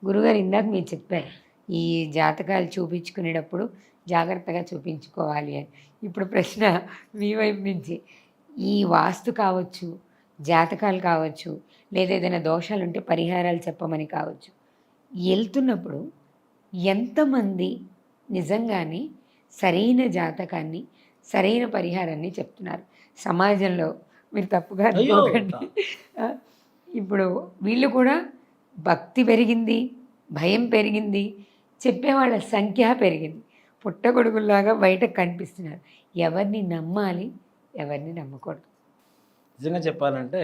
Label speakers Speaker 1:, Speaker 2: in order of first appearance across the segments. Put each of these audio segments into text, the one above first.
Speaker 1: గురుగారు ఇందాక మీరు చెప్పారు. ఈ జాతకాలు చూపించుకునేటప్పుడు జాగ్రత్తగా చూపించుకోవాలి అని. ఇప్పుడు ప్రశ్న మీ వైపు నుంచి. ఈ వాస్తు కావచ్చు, జాతకాలు కావచ్చు, లేదా ఏదైనా దోషాలుంటే పరిహారాలు చెప్పమని కావచ్చు. ఎళ్తున్నప్పుడు ఎంతమంది నిజంగానే సరైన జాతకాన్ని, సరైన పరిహారాన్ని చెప్తున్నారు? సమాజంలో మీరు తప్పుగా
Speaker 2: అయ్యో
Speaker 1: అనుకోకండి. ఆ! ఇప్పుడు వీళ్ళు కూడా భక్తి పెరిగింది, భయం పెరిగింది, చెప్పేవాళ్ళ సంఖ్య పెరిగింది. పుట్టగొడుగుల్లాగా బయటకు కనిపిస్తున్నారు. ఎవరిని నమ్మాలి? ఎవరిని నమ్మకూడదు?
Speaker 2: నిజంగా చెప్పాలంటే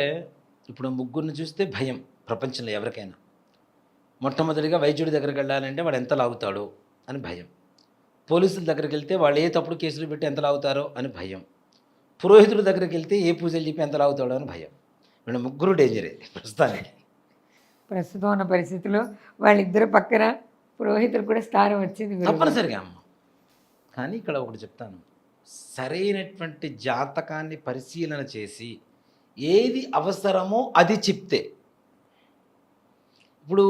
Speaker 2: ఇప్పుడు ముగ్గురిని చూస్తే భయం ప్రపంచంలో ఎవరికైనా. మొట్టమొదటిగా వైద్యుడి దగ్గరికి వెళ్ళాలంటే వాడు ఎంత లాగుతాడో అని భయం. పోలీసుల దగ్గరికి వెళ్తే వాళ్ళు ఏ తప్పుడు కేసులు పెట్టి ఎంత లాగుతారో అని భయం. పురోహితుడి దగ్గరికి వెళ్తే ఏ పూజలు చెప్పి ఎంత లాగుతాడో అని భయం. వీళ్ళు ముగ్గురు డేంజరే ప్రస్తుతానికి.
Speaker 1: ప్రస్తుతం ఉన్న పరిస్థితిలో వాళ్ళిద్దరు పక్కన పురోహితులు కూడా స్థానం వచ్చింది గురువుగారు.
Speaker 2: తప్పనిసరిగా అమ్మ. కానీ ఇక్కడ ఒకటి చెప్తాను, సరైనటువంటి జాతకాన్ని పరిశీలన చేసి ఏది అవసరమో అది చెప్తే. ఇప్పుడు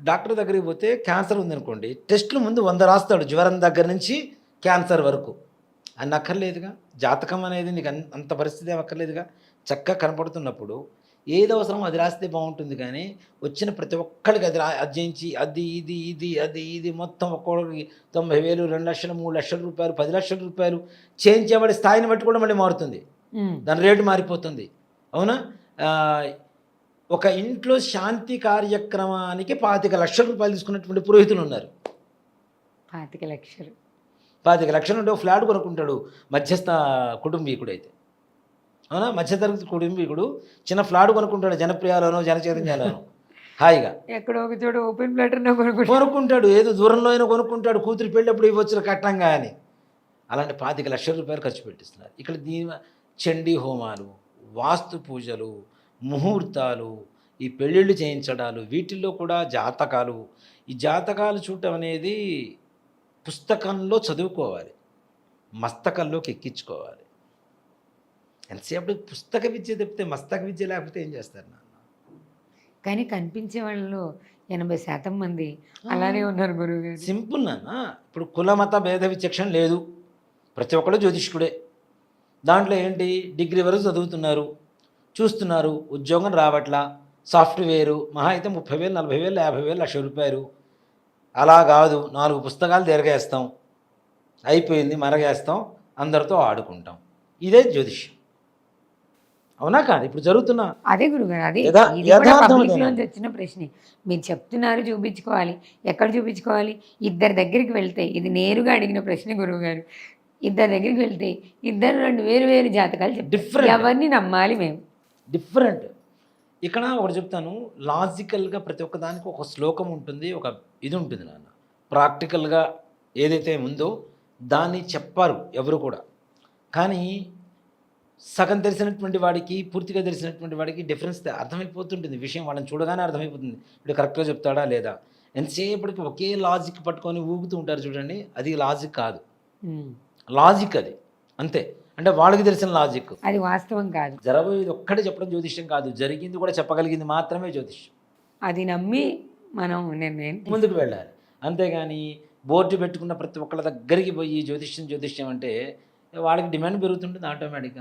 Speaker 2: డాక్టర్ దగ్గరికి పోతే క్యాన్సర్ ఉందనుకోండి, టెస్టులు ముందు 100 రాస్తాడు, జ్వరం దగ్గర నుంచి క్యాన్సర్ వరకు. అన్ని అక్కర్లేదుగా, జాతకం అనేది నీకు అంత పరిస్థితి ఏం అక్కర్లేదుగా. చక్కగా కనపడుతున్నప్పుడు ఏది అవసరమో అది రాస్తే బాగుంటుంది. కానీ వచ్చిన ప్రతి ఒక్కరికి అది అర్జించి అది ఇది ఇది అది ఇది మొత్తం ఒక్కొక్కరికి 90,000, 2 లక్షలు, 3 లక్షల రూపాయలు, 10 లక్షల రూపాయలు చేయించేవాడి స్థాయిని బట్టి కూడా మళ్ళీ మారుతుంది, దాని రేటు మారిపోతుంది. అవునా? ఒక ఇంట్లో శాంతి కార్యక్రమానికి 25 లక్షల రూపాయలు తీసుకున్నటువంటి పురోహితులు ఉన్నారు.
Speaker 1: 25 లక్షలు.
Speaker 2: 25 లక్షలు ఉంటే ఫ్లాట్ కొనుక్కుంటాడు మధ్యస్థ కుటుంబీకుడు అయితే. అవునా? మధ్యతరగతి కుటుంబీకుడు చిన్న ఫ్లాట్ కొనుక్కుంటాడు జనప్రియాలోనో జనచైతన్యాలోనో హాయిగా.
Speaker 1: ఎక్కడో ఒక చోట ఓపెన్ ప్లాటర్నో
Speaker 2: కొనుక్కుంటాడు, ఏదో దూరంలో అయినా కొనుక్కుంటాడు, కూతురు పెళ్ళప్పుడు ఇవ్వచ్చు కట్టంగా అని. అలాంటి 25 లక్షల రూపాయలు ఖర్చు పెట్టిస్తున్నారు. ఇక్కడ దీని చండీ హోమాలు, వాస్తు పూజలు, ముహూర్తాలు, ఈ పెళ్ళిళ్ళు చేయించడాలు, వీటిల్లో కూడా జాతకాలు. ఈ జాతకాలు చూడటం అనేది పుస్తకంలో చదువుకోవాలి, మస్తకంలోకి ఎక్కించుకోవాలి. ఎంతసేపు పుస్తక విద్య తప్పితే మస్తక విద్య లేకపోతే ఏం చేస్తారు నాన్న?
Speaker 1: కానీ కనిపించే వాళ్ళలో 80% మంది అలానే ఉన్నారు గురువుగారు.
Speaker 2: సింపుల్ నాన్న. ఇప్పుడు కుల మత భేద విచక్షణ లేదు, ప్రతి ఒక్కళ్ళు జ్యోతిష్కుడే. దాంట్లో ఏంటి, డిగ్రీ వరకు చదువుతున్నారు, చూస్తున్నారు, ఉద్యోగం రావట్లా, సాఫ్ట్వేరు మహా అయితే 30,000, 40,000, 50,000, 1,00,000 రూపాయలు. అలా కాదు, 4 పుస్తకాలు తిరగేస్తాం, అయిపోయింది, మరగేస్తాం, అందరితో ఆడుకుంటాం. ఇదే జ్యోతిష్యం. అవునా కాదు? ఇప్పుడు జరుగుతున్న
Speaker 1: అదే గురుగారు, అదే నుంచి వచ్చిన ప్రశ్నే. మీరు చెప్తున్నారు చూపించుకోవాలి, ఎక్కడ చూపించుకోవాలి? ఇద్దరి దగ్గరికి వెళ్తే, ఇది నేరుగా అడిగిన ప్రశ్న గురువుగారు. ఇద్దరి దగ్గరికి వెళ్తే ఇద్దరు 2 వేరు జాతకాలు చెప్తారు, ఎవరిని నమ్మాలి మేము?
Speaker 2: డిఫరెంట్. ఇక్కడ ఒకటి చెప్తాను, లాజికల్గా ప్రతి ఒక్క దానికి ఒక శ్లోకం ఉంటుంది, ఒక ఇది ఉంటుంది నాన్న. ప్రాక్టికల్గా ఏదైతే ఉందో దాన్ని చెప్పారు ఎవరు కూడా. కానీ సగం తెలిసినటువంటి వాడికి, పూర్తిగా తెలిసినటువంటి వాడికి డిఫరెన్స్ అర్థమైపోతుంటుంది. విషయం వాళ్ళని చూడగానే అర్థమైపోతుంది, ఇప్పుడు కరెక్ట్గా చెప్తాడా లేదా. ఎంతసేపటికి ఒకే లాజిక్ పట్టుకొని ఊగుతూ ఉంటారు చూడండి, అది లాజిక్ కాదు. లాజిక్ అది అంతే, అంటే వాళ్ళకి తెలిసిన లాజిక్,
Speaker 1: అది వాస్తవం కాదు.
Speaker 2: జరగబోయేది ఒక్కటే చెప్పడం జ్యోతిష్యం కాదు, జరిగింది కూడా చెప్పగలిగింది మాత్రమే జ్యోతిష్యం.
Speaker 1: అది నమ్మి మనం
Speaker 2: ముందుకు వెళ్ళాలి. అంతేగాని బోర్డు పెట్టుకున్న ప్రతి ఒక్కళ్ళ దగ్గరికి పోయి జ్యోతిష్యం అంటే వాళ్ళకి డిమాండ్ పెరుగుతుంటుంది ఆటోమేటిక్గా.